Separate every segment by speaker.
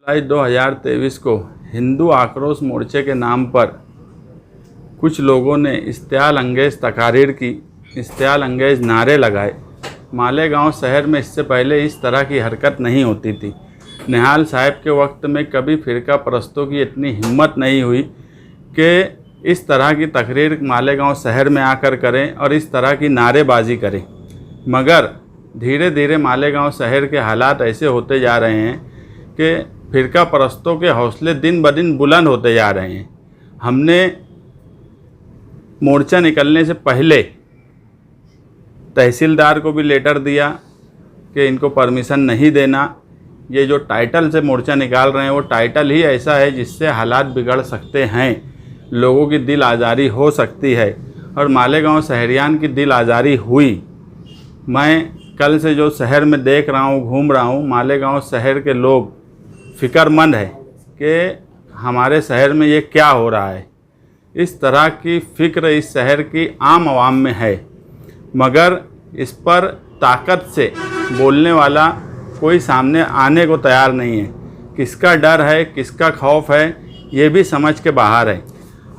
Speaker 1: जुलाई 2023 को हिंदू आक्रोश मोर्चे के नाम पर कुछ लोगों ने इश्तियाल अंगेज तकारीर की, इश्तियाल अंगेज नारे लगाए। मालेगांव शहर में इससे पहले इस तरह की हरकत नहीं होती थी। निहाल साहब के वक्त में कभी फ़िरका परस्तों की इतनी हिम्मत नहीं हुई कि इस तरह की तकरीर मालेगांव शहर में आकर करें और इस तरह की नारेबाजी करें। मगर धीरे धीरे मालेगांव शहर के हालात ऐसे होते जा रहे हैं कि फ़िरका परस्तों के हौसले दिन ब दिन बुलंद होते जा रहे हैं। हमने मोर्चा निकलने से पहले तहसीलदार को भी लेटर दिया कि इनको परमिशन नहीं देना। ये जो टाइटल से मोर्चा निकाल रहे हैं वो टाइटल ही ऐसा है जिससे हालात बिगड़ सकते हैं, लोगों की दिल आज़ारी हो सकती है और मालेगांव शहरियान की दिल आज़ारी हुई। मैं कल से जो शहर में देख रहा हूँ, घूम रहा हूँ, मालेगांव शहर के लोग फ़िक्रमंद है कि हमारे शहर में ये क्या हो रहा है। इस तरह की फ़िक्र इस शहर की आम आवाम में है, मगर इस पर ताकत से बोलने वाला कोई सामने आने को तैयार नहीं है। किसका डर है, किसका खौफ है, ये भी समझ के बाहर है।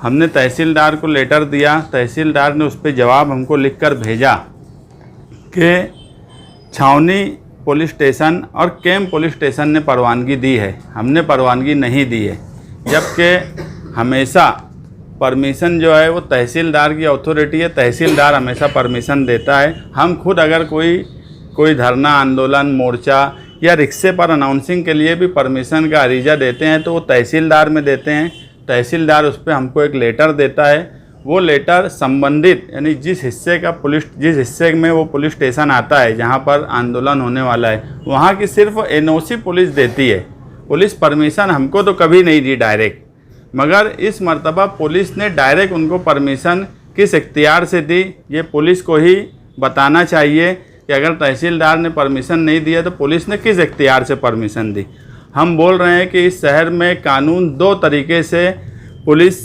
Speaker 1: हमने तहसीलदार को लेटर दिया, तहसीलदार ने उस पर जवाब हमको लिखकर भेजा कि छावनी पुलिस स्टेशन और कैंप पुलिस स्टेशन ने परवानगी दी है, हमने परवानगी नहीं दी है। जबकि हमेशा परमिशन जो है वो तहसीलदार की अथॉरिटी है, तहसीलदार हमेशा परमिशन देता है। हम खुद अगर कोई धरना, आंदोलन, मोर्चा या रिक्शे पर अनाउंसिंग के लिए भी परमिशन का अरीजा देते हैं तो वो तहसीलदार में देते हैं। तहसीलदार उस पर हमको एक लेटर देता है। वो लेटर संबंधित यानी जिस हिस्से में वो पुलिस स्टेशन आता है जहाँ पर आंदोलन होने वाला है, वहाँ की सिर्फ एनओसी पुलिस देती है। पुलिस परमिशन हमको तो कभी नहीं दी डायरेक्ट, मगर इस मर्तबा पुलिस ने डायरेक्ट उनको परमिशन किस इख्तियार से दी, ये पुलिस को ही बताना चाहिए कि अगर तहसीलदार ने परमिशन नहीं दिया तो पुलिस ने किस इख्तियार से परमिशन दी। हम बोल रहे हैं कि इस शहर में कानून दो तरीके से पुलिस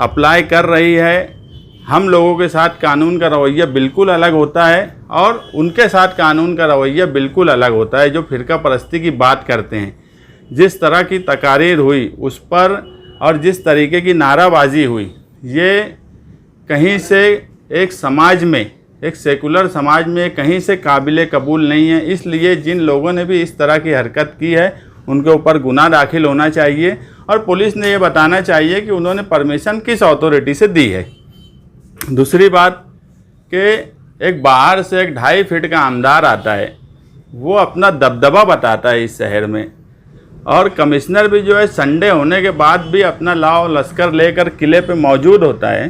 Speaker 1: अप्लाई कर रही है। हम लोगों के साथ कानून का रवैया बिल्कुल अलग होता है और उनके साथ कानून का रवैया बिल्कुल अलग होता है जो फ़िरका परस्ती की बात करते हैं। जिस तरह की तकारीर हुई उस पर और जिस तरीके की नाराबाजी हुई, ये कहीं से एक समाज में, एक सेकुलर समाज में कहीं से काबिल कबूल नहीं है। इसलिए जिन लोगों ने भी इस तरह की हरकत की है उनके ऊपर गुनाह दाखिल होना चाहिए और पुलिस ने ये बताना चाहिए कि उन्होंने परमिशन किस अथॉरिटी से दी है। दूसरी बात कि एक बाहर से एक 2.5 फीट का आमदार आता है, वो अपना दबदबा बताता है इस शहर में, और कमिश्नर भी जो है संडे होने के बाद भी अपना लाव लश्कर लेकर किले पे मौजूद होता है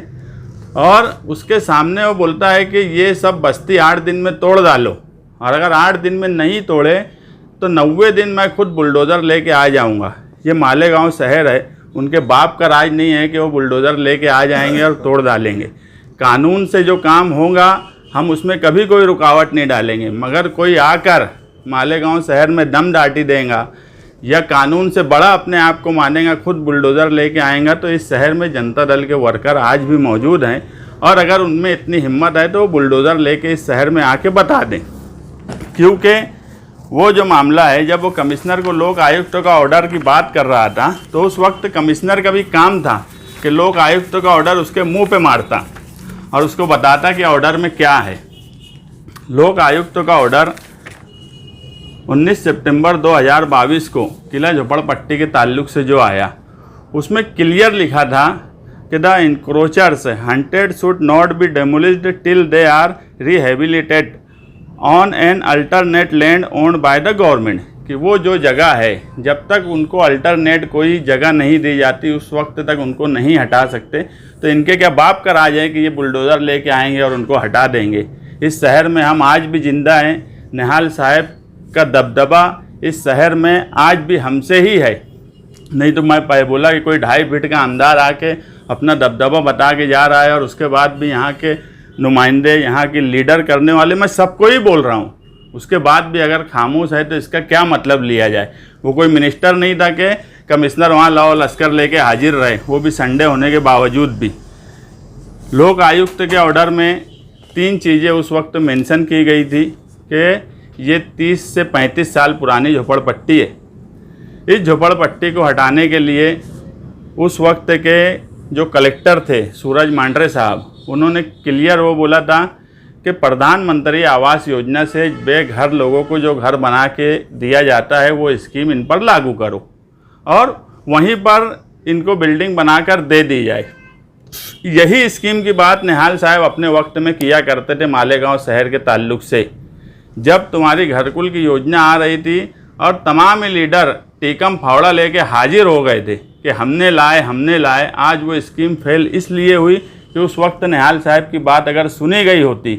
Speaker 1: और उसके सामने वो बोलता है कि ये सब बस्ती 8 दिन में तोड़ डालो, और अगर 8 दिन में नहीं तोड़े तो 90 दिन मैं खुद बुलडोज़र लेके आ जाऊंगा। ये मालेगांव शहर है, उनके बाप का राज नहीं है कि वो बुलडोज़र लेके आ जाएंगे और तोड़ डालेंगे। कानून से जो काम होगा हम उसमें कभी कोई रुकावट नहीं डालेंगे, मगर कोई आकर मालेगांव शहर में दम दाटी देगा या कानून से बड़ा अपने आप को मानेगा, खुद बुलडोज़र लेके आएगा, तो इस शहर में जनता दल के वर्कर आज भी मौजूद हैं और अगर उनमें इतनी हिम्मत है तो वो बुलडोज़र लेके इस शहर में आके बता दें। क्योंकि वो जो मामला है, जब वो कमिश्नर को लोक आयुक्तों का ऑर्डर की बात कर रहा था तो उस वक्त कमिश्नर का भी काम था कि लोक आयुक्तों का ऑर्डर उसके मुंह पे मारता और उसको बताता कि ऑर्डर में क्या है। लोक आयुक्तों का ऑर्डर 19 सितंबर 2022 को किला झोपड़पट्टी के ताल्लुक से जो आया, उसमें क्लियर लिखा था कि the encroachers hunted should not be demolished till they are rehabilitated on an alternate land owned by the government, कि वो जो जगह है जब तक उनको अल्टरनेट कोई जगह नहीं दी जाती उस वक्त तक उनको नहीं हटा सकते। तो इनके क्या बाप का राज है कि ये बुलडोज़र लेके आएंगे और उनको हटा देंगे। इस शहर में हम आज भी जिंदा हैं। निहाल साहब का दबदबा इस शहर में आज भी हमसे ही है। नहीं तो मैं बोला कि कोई 2.5 फीट का आमदार आके अपना दबदबा बता के जा रहा है और उसके बाद भी यहाँ के नुमाइंदे, यहाँ की लीडर करने वाले, मैं सबको ही बोल रहा हूँ, उसके बाद भी अगर खामोश है तो इसका क्या मतलब लिया जाए। वो कोई मिनिस्टर नहीं था कि कमिश्नर वहाँ लाओ लश्कर लेके हाजिर रहे, वो भी संडे होने के बावजूद भी। लोक आयुक्त के ऑर्डर में 3 चीज़ें उस वक्त मेंशन की गई थी कि ये 30 से 35 साल पुरानी झोपड़पट्टी है। इस झोपड़पट्टी को हटाने के लिए उस वक्त के जो कलेक्टर थे सूरज मांडरे साहब, उन्होंने क्लियर वो बोला था कि प्रधानमंत्री आवास योजना से बेघर लोगों को जो घर बना के दिया जाता है वो स्कीम इन पर लागू करो और वहीं पर इनको बिल्डिंग बनाकर दे दी जाए। यही स्कीम की बात निहाल साहब अपने वक्त में किया करते थे मालेगांव शहर के ताल्लुक से। जब तुम्हारी घरकुल की योजना आ रही थी और तमाम लीडर टीकम फावड़ा लेके हाजिर हो गए थे कि हमने लाए, आज वो स्कीम फेल इसलिए हुई कि उस वक्त निहाल साहब की बात अगर सुनी गई होती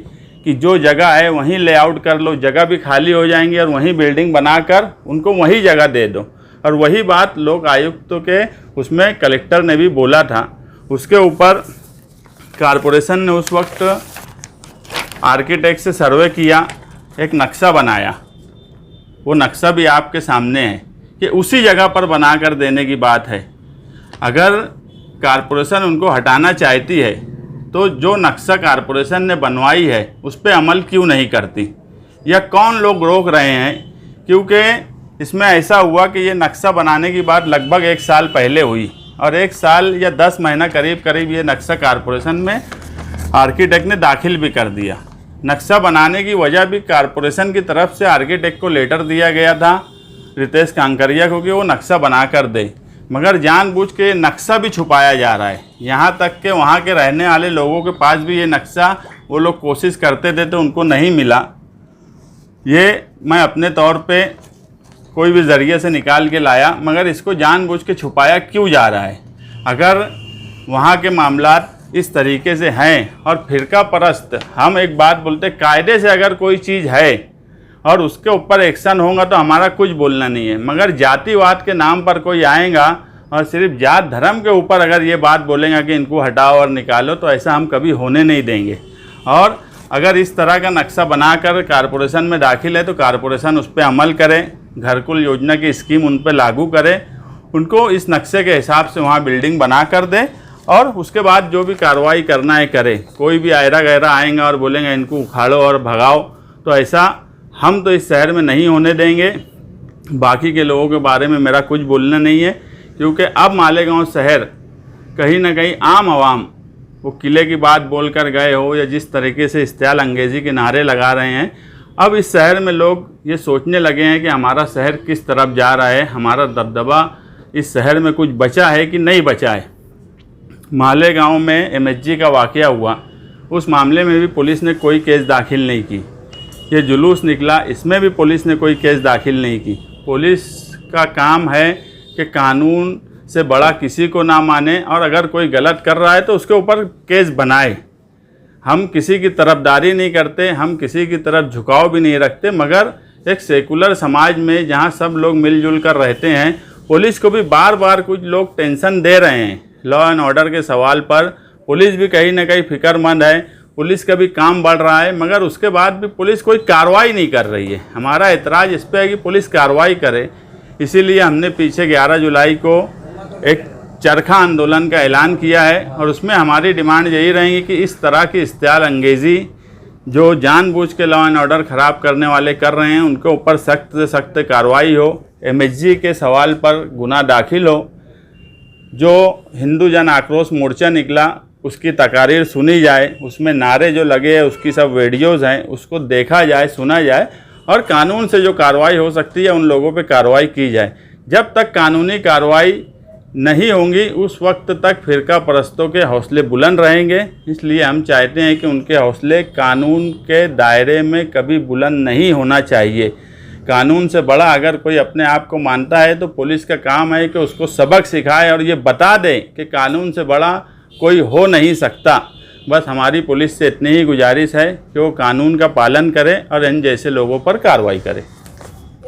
Speaker 1: कि जो जगह है वहीं लेआउट कर लो, जगह भी खाली हो जाएंगी और वहीं बिल्डिंग बनाकर उनको वहीं जगह दे दो। और वही बात लोक आयुक्तों के उसमें कलेक्टर ने भी बोला था। उसके ऊपर कारपोरेशन ने उस वक्त आर्किटेक्ट से सर्वे किया, एक नक्शा बनाया। वो नक्शा भी आपके सामने है कि उसी जगह पर बनाकर देने की बात है। अगर कारपोरेशन उनको हटाना चाहती है तो जो नक्शा कारपोरेशन ने बनवाई है उस पर अमल क्यों नहीं करती, या कौन लोग रोक रहे हैं? क्योंकि इसमें ऐसा हुआ कि ये नक्शा बनाने की बात लगभग 1 साल पहले हुई और 1 साल या 10 महीना करीब ये नक्शा कारपोरेशन में आर्किटेक्ट ने दाखिल भी कर दिया। नक्शा बनाने की वजह भी कारपोरेशन की तरफ से आर्किटेक्ट को लेटर दिया गया था रितेश कांकरिया को कि वो नक्शा बना कर दे, मगर जानबूझ के नक्शा भी छुपाया जा रहा है। यहाँ तक कि वहाँ के रहने वाले लोगों के पास भी ये नक्शा वो लोग कोशिश करते थे तो उनको नहीं मिला। ये मैं अपने तौर पे कोई भी ज़रिए से निकाल के लाया, मगर इसको जानबूझ के छुपाया क्यों जा रहा है? अगर वहाँ के मामलात इस तरीके से हैं और फिरका परस्त, हम एक बात बोलते, कायदे से अगर कोई चीज़ है और उसके ऊपर एक्शन होगा तो हमारा कुछ बोलना नहीं है, मगर जातिवाद के नाम पर कोई आएगा और सिर्फ जात धर्म के ऊपर अगर ये बात बोलेगा कि इनको हटाओ और निकालो, तो ऐसा हम कभी होने नहीं देंगे। और अगर इस तरह का नक्शा बनाकर कारपोरेशन में दाखिल है तो कारपोरेशन उस पर अमल करे, घरकुल योजना की स्कीम उन पर लागू करे, उनको इस नक्शे के हिसाब से वहाँ बिल्डिंग बना कर दे और उसके बाद जो भी कार्रवाई करना है करे। कोई भी आयरा गहरा आएगा और बोलेंगे इनको उखाड़ो और भगाओ, तो ऐसा हम तो इस शहर में नहीं होने देंगे। बाकी के लोगों के बारे में मेरा कुछ बोलना नहीं है, क्योंकि अब मालेगांव शहर कहीं ना कहीं आम आवाम वो किले की बात बोलकर गए हो या जिस तरीके से इस्तेमाल अंग्रेज़ी के नारे लगा रहे हैं, अब इस शहर में लोग ये सोचने लगे हैं कि हमारा शहर किस तरफ जा रहा है, हमारा दबदबा इस शहर में कुछ बचा है कि नहीं बचा है। मालेगांव में MSG का वाक़या हुआ, उस मामले में भी पुलिस ने कोई केस दाखिल नहीं की। ये जुलूस निकला, इसमें भी पुलिस ने कोई केस दाखिल नहीं की। पुलिस का काम है कि कानून से बड़ा किसी को ना माने और अगर कोई गलत कर रहा है तो उसके ऊपर केस बनाए। हम किसी की तरफदारी नहीं करते, हम किसी की तरफ झुकाव भी नहीं रखते, मगर एक सेकुलर समाज में जहाँ सब लोग मिलजुल कर रहते हैं, पुलिस को भी बार बार कुछ लोग टेंशन दे रहे हैं लॉ एंड ऑर्डर के सवाल पर। पुलिस भी कहीं ना कहीं फिक्रमंद है, पुलिस का भी काम बढ़ रहा है, मगर उसके बाद भी पुलिस कोई कार्रवाई नहीं कर रही है। हमारा एतराज़ इस पर है कि पुलिस कार्रवाई करे। इसीलिए हमने पीछे 11 जुलाई को एक चरखा आंदोलन का ऐलान किया है और उसमें हमारी डिमांड यही रहेगी कि इस तरह की इस्तेमाल अंग्रेज़ी जो जानबूझ के लॉ एंड ऑर्डर ख़राब करने वाले कर रहे हैं उनके ऊपर सख्त से सख्त कार्रवाई हो। MSG के सवाल पर गुनाह दाखिल हो। जो हिंदू जन आक्रोश मोर्चा निकला उसकी तकारीर सुनी जाए, उसमें नारे जो लगे हैं उसकी सब वीडियोज़ हैं उसको देखा जाए, सुना जाए और कानून से जो कार्रवाई हो सकती है उन लोगों पे कार्रवाई की जाए। जब तक कानूनी कार्रवाई नहीं होंगी उस वक्त तक फिरका परस्तों के हौसले बुलंद रहेंगे। इसलिए हम चाहते हैं कि उनके हौसले कानून के दायरे में कभी बुलंद नहीं होना चाहिए। कानून से बड़ा अगर कोई अपने आप को मानता है तो पुलिस का काम है कि उसको सबक सिखाए और ये बता दे कि कानून से बड़ा कोई हो नहीं सकता। बस हमारी पुलिस से इतनी ही गुजारिश है कि वो कानून का पालन करे और इन जैसे लोगों पर कार्रवाई करे।